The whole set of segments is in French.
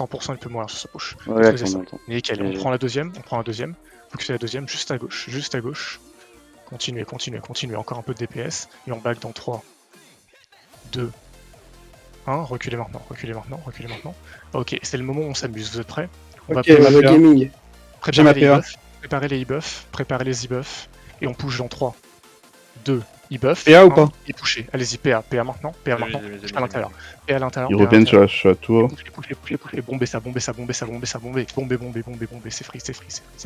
100% il peut mourir sur sa push. Ouais, Faisez ça. attends. Nickel, on prend la deuxième, Focusez la deuxième, juste à gauche. Continuez, encore un peu de DPS, et on back dans 3, 2, 1, reculez maintenant. Ok, c'est le moment où on s'amuse, vous êtes prêts? On va le gaming. préparer les e-buffs, préparer les e-buffs, et on push dans 3, 2, e-buff, PA ou pas? et pusher. Allez-y, PA maintenant, push à l'intérieur. PA à l'intérieur. Ils reviennent sur la tour. Poussez, bombez ça, bombez, c'est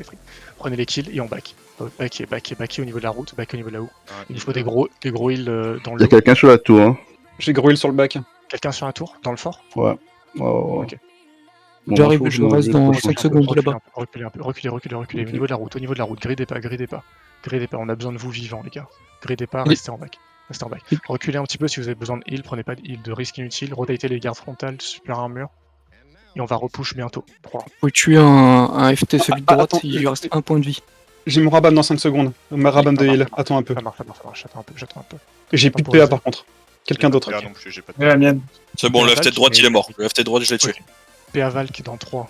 free. Prenez les kills et on back. Back au niveau de la route, Il nous faut des gros heals dans le. Il y a quelqu'un sur la tour. Hein. J'ai gros heal sur le back. Quelqu'un sur la tour, dans le fort? Ouais. Ok. Bon, J'arrive, faut je que reste dans je- 5 secondes là-bas. Reculez un peu. Au niveau de la route, gridez pas. On a besoin de vous vivants, les gars. Gridez pas, restez en back. Reculez un petit peu si vous avez besoin de heal, prenez pas de heal de risque inutile. Rotatez les gardes frontales, super armure. Et on va repush bientôt. 3. Vous pouvez tuer un FT celui de droite, attends, il lui reste 1 point de vie. J'ai mon rabam dans 5 secondes. Ma rabam de heal. Attends un peu. Ça marche, j'attends un peu. J'ai plus de PA par contre. Quelqu'un d'autre. PA non plus, j'ai pas de Ouais, la mienne. C'est bon, le FT de droite il est mort. Le FT de droite je l'ai tué. PA Valk dans 3,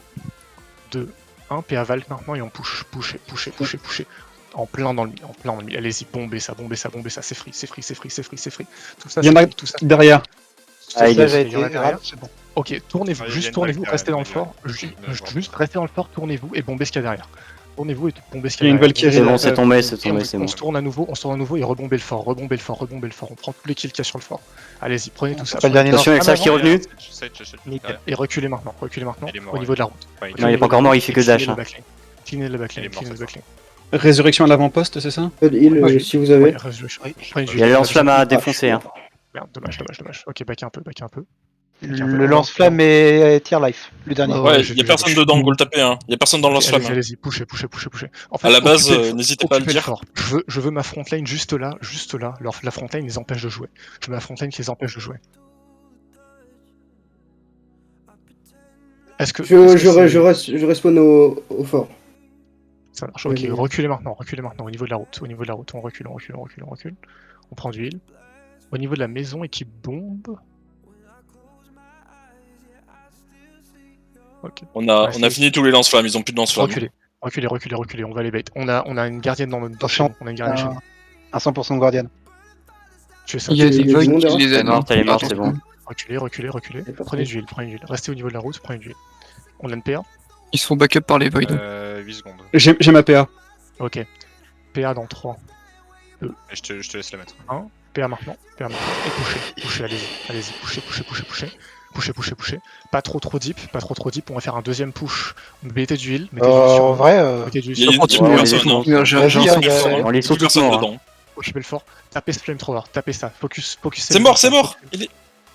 2, 1. PA Valk maintenant et on push. En plein dans le milieu. Allez-y, bombez ça. C'est free. Tout ça, Il y en a tout ça. derrière. Il y en a été derrière. c'est bon. Ok, tournez-vous, Ah, il y a juste une tournez-vous, vague restez dans le derrière, fort. il y a une Juste restez dans le fort, tournez-vous et bombez ce qu'il y a derrière. Tournez-vous et bombez ce Il qu'il y y a a une derrière. Valkyrie. C'est bon, c'est tombé, Et bon. on se tourne à nouveau et rebombez le fort. On prend tous les kills qu'il y a sur le fort. Allez-y, prenez tout ça. Pas le dernier Attention, avec ça qui est revenu. Nickel. Et reculez maintenant, Il est mort, au niveau de la route. Non, il est pas encore mort, il fait que dash. Hein. Cleanez le Il backline. est mort, cette fois. Résurrection à l'avant-poste, c'est ça? Pas de heal si vous avez. Il y a le lance-flamme à défoncer. Hein. Merde, dommage. Ok, back un peu. Le lance-flamme et tier life, le dernier. Ouais, y'a personne dedans, go le taper, hein. Y'a personne dans le lance-flamme. Allez-y, poussez. En fait, À la base, occupez le- n'hésitez pas à le occupez dire. fort. Je veux ma frontline juste là. La frontline les empêche de jouer. Je veux ma frontline qui les empêche de jouer. Est-ce que. Je respawn au fort. Ça marche, ok, Oui. reculez maintenant, au niveau de la route, on recule. On prend du heal. Au niveau de la maison, équipe bombe. Ok. On a fini tous les lance-flammes, ils ont plus de lance-flammes. Reculez, on va les bait. On a une gardienne dans notre chez nous. On a une gardienne chez nous. Un 100% de guardian. Tu es ça. Il y a des il y a du voids monde qui derrière. les Elle est aident. morte, c'est bon. Reculez. Prenez du heal. Restez au niveau de la route, prenez du heal. On a une PA. Ils se font backup par les voids. 8 secondes. J'ai ma PA. Ok. PA dans 3. Et je te laisse la mettre. PA maintenant. Et poussez, allez-y. Poussez. Pas trop deep. On va faire un deuxième push. Mettez du heal. En vrai, Mettez du Il y a heal. une Ouais, on personne, hein. J'ai Vas-y, un y a- On les Plus saute tous personne morts. Hein. dedans. Occupez le fort. Tapez ce flamethrower. Tapez ça. Focus. C'est mort.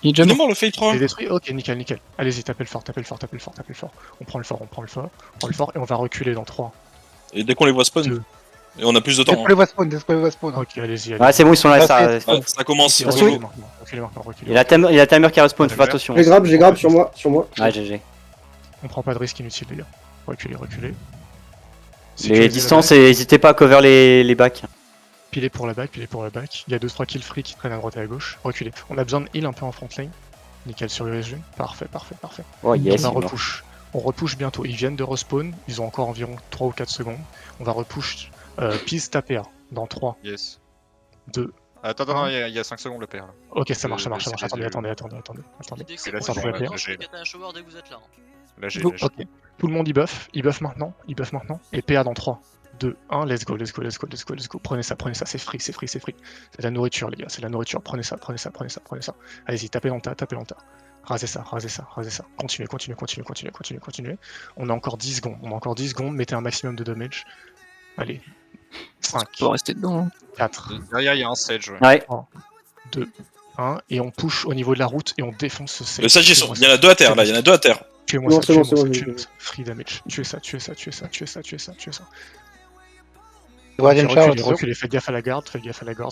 Il est déjà il est mort. mort le Fate 3. Il est détruit. Ok, nickel. Allez-y, tapez le fort. On prend le fort et on va reculer dans 3. Et dès qu'on les voit spawn, Deux. et on a plus de temps. Dès qu'on les voit spawn, Ok, allez-y. Ouais, c'est bon, ils sont là. Ça... hein. Ça commence. Reculez go. maintenant. Il y a la timer qui respawn, fais attention. J'ai grab sur moi. Ouais, GG. On prend pas de risque inutile, les gars. Reculez. Les distances, et n'hésitez pas à cover les bacs. Pilez pour la back. Il y a 2-3 kills free qui traînent à droite et à gauche. Reculez. On a besoin de heal un peu en frontline. Nickel sur USG. Parfait. Oh yes, On il est mort. On repush bientôt. Ils viennent de respawn. Ils ont encore environ 3 ou 4 secondes. On va repush Peace taper A dans 3, Yes. 2. Attends, il y a 5 secondes le père. Là. Ok, ça marche. c'est les Attendez. L'idée que Et c'est là, bon, c'est je bon, vais là, j'ai- péter un shower dès que vous êtes là. Là, j'ai. Ok. Tout le monde y buff maintenant. Et PA dans 3, 2, 1, let's go. Prenez ça, c'est free. C'est de la nourriture, les gars, Prenez ça. Allez-y, tapez dans le tas. Rasez ça. Continuez. On a encore 10 secondes. Mettez un maximum de damage. Allez. 5, On va rester dedans. Hein. 4, Derrière, il y a un Sage. Ouais. Ouais, 2, 1. Et on push au niveau de la route et on défonce ce save. Le Sage, il y en a 2 à terre là, il y en a 2 à terre. Tuez-moi Non, ça. c'est bon, Free damage. Tuez ça. Guardian charge. Reculez, faites gaffe à la garde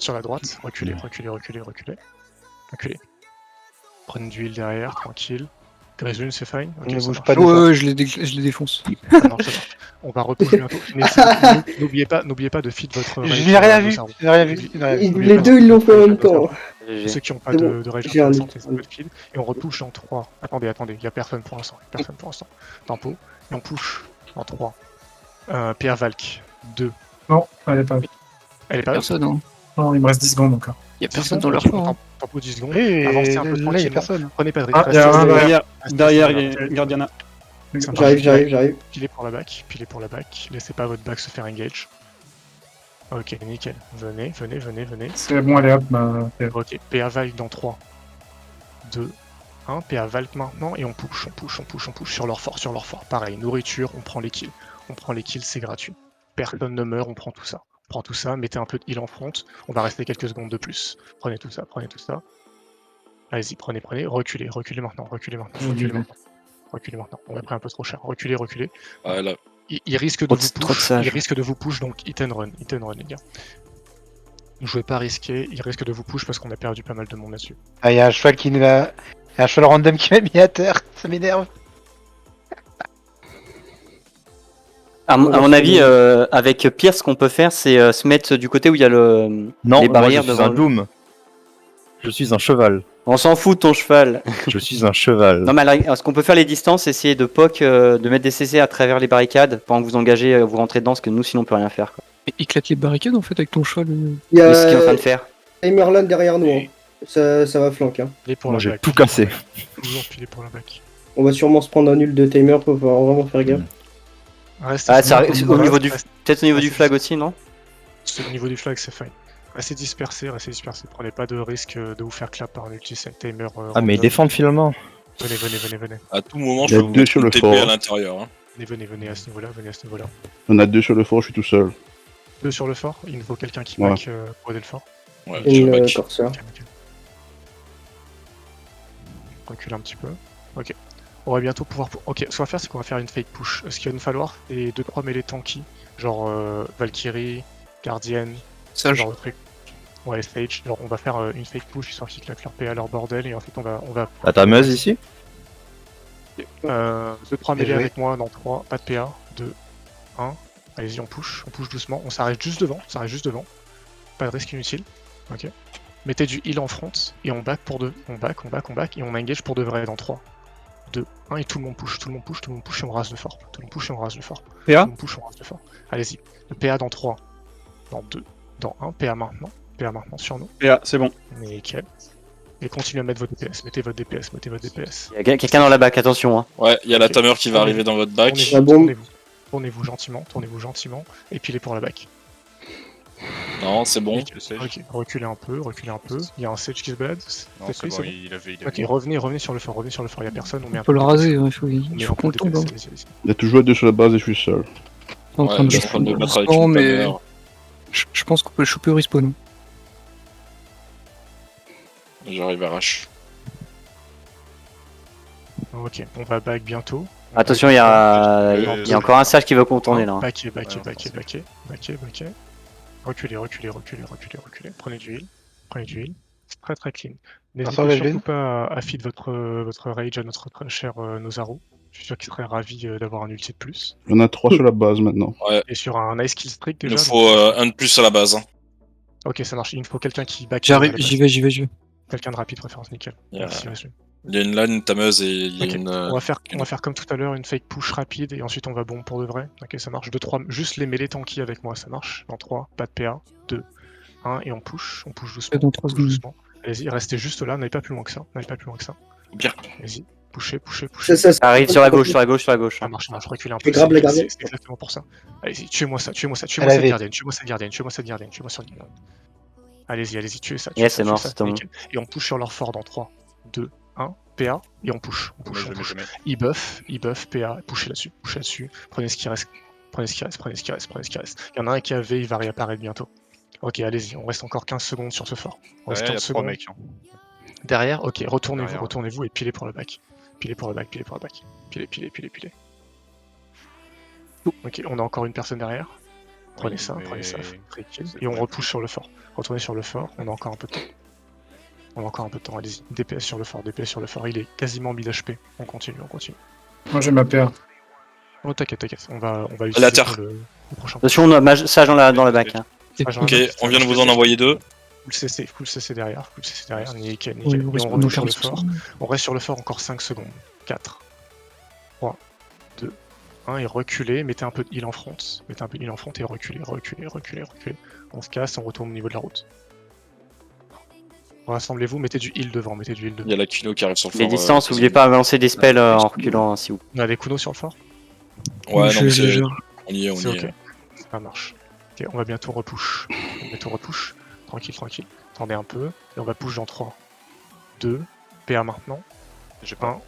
sur la droite. Reculez. Prenez du heal derrière, tranquille. Grézune, c'est fine. Ok, Ne ça bouge marche. pas du Ouais, je les défonce. Ça marche. On va repush bientôt. N'oubliez pas de feed votre. Je n'ai rien vu. N'oubliez Les deux ils l'ont fait en même temps. Tous ceux qui n'ont pas C'est de, bon, de rage j'ai un intéressante, lit. c'est pas de fil. Et on retouche en 3. Attendez, il n'y a personne pour l'instant. Tempo. Et on push en 3. PA Valk, 2. Non, elle est pas. Elle est pas Personne, hein. Non, il me reste 10 secondes encore. Y a 10 personne secondes, dans leur ok, fort. hein. Tempo 10 secondes. Et Avancez un peu là, il y a tranquillement. personne. Prenez pas de Ah, risque. il y a un Derrière, derrière, il y a Restez- Guardiana. J'arrive. Pilez pour la back. Laissez pas votre back se faire engage. Ok, nickel. Venez. C'est bon, allez hop. Bah, Ok, PA Valk dans 3, 2, 1. PA Valk maintenant et on push sur leur fort. Pareil, nourriture, on prend les kills. C'est gratuit. Personne ne meurt, on prend tout ça. Mettez un peu de heal en front. On va rester quelques secondes de plus. Prenez tout ça. Allez-y, prenez. Reculez maintenant. On a pris un peu trop cher. Reculez. Ouais, là. Il risque de Trop vous de push. sages. Il risque de vous push, donc hit and run, les gars. Ne jouez pas risqué, il risque de vous push parce qu'on a perdu pas mal de monde là-dessus. Ah, il y a un cheval qui nous a... Il y a un cheval random qui m'a mis à terre, ça m'énerve. À mon avis, avec Pierce, ce qu'on peut faire, c'est se mettre du côté où il y a les barrières devant. Doom. Je suis un cheval. On s'en fout de ton cheval. Je suis un cheval. Non, mais ce qu'on peut faire les distances, essayer de poke, de mettre des CC à travers les barricades pendant que vous engagez, vous rentrez dedans, parce que nous, sinon, on peut rien faire. Quoi. Mais éclate les barricades en fait avec ton cheval. Il y C'est ce qu'il est en train a de faire. Timerland derrière nous. Hein. Ça va flank. Hein. Pilez pour Moi la j'ai back. tout cassé. Toujours piler pour la back. On va sûrement se prendre un nul de timer, faut vraiment faire gaffe. Restez Ah, sur- c'est au niveau du, peut-être au niveau du flag aussi, non? Au niveau du flag, c'est fine. Restez dispersés. Prenez pas de risque de vous faire clap par un ulti timer. Ah mais ils défendent finalement. Venez. À tout moment, Il y je a peux vous deux mettre sur une le TP fort. à l'intérieur. Hein. Venez à ce niveau-là. On a 2 sur le fort, je suis tout seul. 2 sur le fort, il nous faut quelqu'un qui Ouais. back pour aider le fort. Ouais, Et je une back. Corsair. Ok. Recule un petit peu. Ok. On va bientôt pouvoir... Ok, ce qu'on va faire, c'est qu'on va faire une fake push. Ce qu'il va nous falloir, c'est 2-3 mêlées tanky. Genre Valkyrie, Guardian, ce Sage. genre de truc. Ouais, Sage. Genre on va faire une fake push, histoire qu'ils claquent leur PA, leur bordel, et ensuite on va La tameuse ici. 2-3 mêlées joué. avec moi dans 3, pas de PA, 2, 1. Allez-y, on push doucement. On s'arrête juste devant, Pas de risque inutile. Ok. Mettez du heal en front, et on back pour 2. On back, et on engage pour de vrai dans 3, 2, 1, et tout le monde push, et on rase le fort. PA Tout le monde push, on rase le fort. Allez-y. Le PA dans 3, dans 2, dans 1, PA maintenant sur nous. PA, c'est bon. Nickel. Et continuez à mettre votre DPS, mettez votre DPS. Il y a quelqu'un dans la back, attention. Hein. Ouais, il y a la Ok. tamer qui va arriver dans votre back. Ah bon Tournez-vous gentiment, et pilez pour la back. Non, c'est bon. Ok, reculez un peu. Il y a un Sage qui se balade. Non, C'est c'est pris, bon, c'est bon. il avait. Ok, revenez sur le fort, il y a personne, on met On un peut peu le de raser, DPS. hein, On il met faut un qu'on peu le de tombe. DPS, Hein. allez-y. Il y a toujours 2 sur la base et je suis seul. En train de je suis en train de me battre avec Non, une mais tamer. je pense qu'on peut le choper au respawn. J'arrive à rush. Ok, on va back bientôt. Attention, il y a encore un sage qui veut contourner là. Hein. Backé. Reculez. Prenez du heal. C'est très clean. Vincent, N'hésitez la surtout gêne pas à feed votre rage à notre très cher Nozaru. Je suis sûr qu'il serait ravi d'avoir un ulti de plus. Il y en a 3 sur la base maintenant. Et sur un nice kill streak Il déjà. nous faut un de plus à la base. Hein. Ok, ça marche. Il nous faut quelqu'un qui back. J'arrive, à la base. j'y vais. Quelqu'un de rapide, préférence, nickel. Il y a- Merci, monsieur. Il y a une LAN, une tameuse et il y a Ok, une. on va faire comme tout à l'heure, une fake push rapide et ensuite on va bon pour de vrai. Ok, ça marche. 2, 3, juste les mêlées tanky avec moi, ça marche. Dans 3, pas de PA. 2, 1 et on push doucement. Dans 3 secondes. doucement. Allez-y, restez juste là, n'allez pas plus loin que ça. Bien. Allez-y, pushez. Ça arrive sur la gauche. Ça marche, reculez un peu. Et grave la gardienne. C'est exactement pour ça. Allez-y, tuez-moi cette avait. gardienne, tuez-moi cette gardienne. Allez-y, tuez ça. Yes, c'est mort, c'est bon. Nickel. Et on push sur leur fort dans 3, 2, 1, PA, et on push. Je mets. Il buff, PA, pushez là-dessus. Prenez ce qui reste. Il y en a un qui avait, il va réapparaître bientôt. Ok, allez-y, on reste encore 15 secondes sur ce fort. On reste Ouais, il y a 15 3 secondes. mecs. Hein. Derrière, ok, retournez-vous Derrière. et pilez pour le back. Pilez. Ok, on a encore une personne derrière. Prenez Oui, ça, mais- tranquille. c'est Et on pas repousse sur le fort. Retournez sur le fort, on a encore un peu de temps. Allez-y. DPS sur le fort, il est quasiment 1000 HP. On continue. Moi j'ai ma paire. Oh, t'inquiète, on va La utiliser terre. pour le prochain. Attention, on a sage dans la back. Hein. Ok, on vient de vous en envoyer 2. full CC derrière, nickel, Oui, nickel. on Et risque on de nous retourne faire sur le des fort. On reste sur le fort encore 5 secondes. 4, 3, 2, 1, et reculez, mettez un peu de heal en front. Mettez un peu de heal en front et reculez. On se casse, on retourne au niveau de la route. Rassemblez-vous, mettez du heal devant, Il y a la Kino qui arrive sur le fort. Les distances, n'oubliez pas à balancer des spells en reculant, s'il vous plaît. On a des Kuno sur le fort? Ouais, non, mais je les gère. on y est, on C'est y est. ok. Ça marche. Ok, on va bientôt repush. Tranquille. Attendez un peu. Et on va push dans 3, 2, PA maintenant. J'ai pas.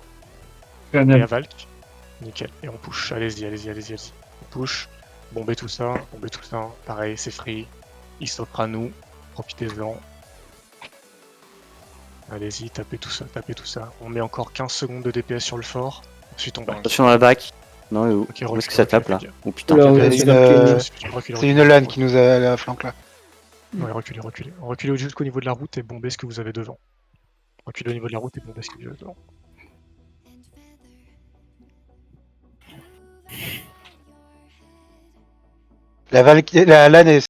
1, Daniel. PA Valk. Nickel. Et on push. Allez-y. On push. Bombez tout ça. Pareil, c'est free. Il s'offre à nous. Profitez-en. Allez-y, tapez tout ça. On met encore 15 secondes de DPS sur le fort. Ensuite on back. Attention dans la back. Non, où Ok, est-ce que ça tape là? Oh putain. Oula, ouais, C'est une LAN qui nous a la flanque là. Ouais, reculez. Reculez jusqu'au niveau de la route et bombez ce que vous avez devant. Reculez au niveau de la route et bombez ce que vous avez devant. La LAN est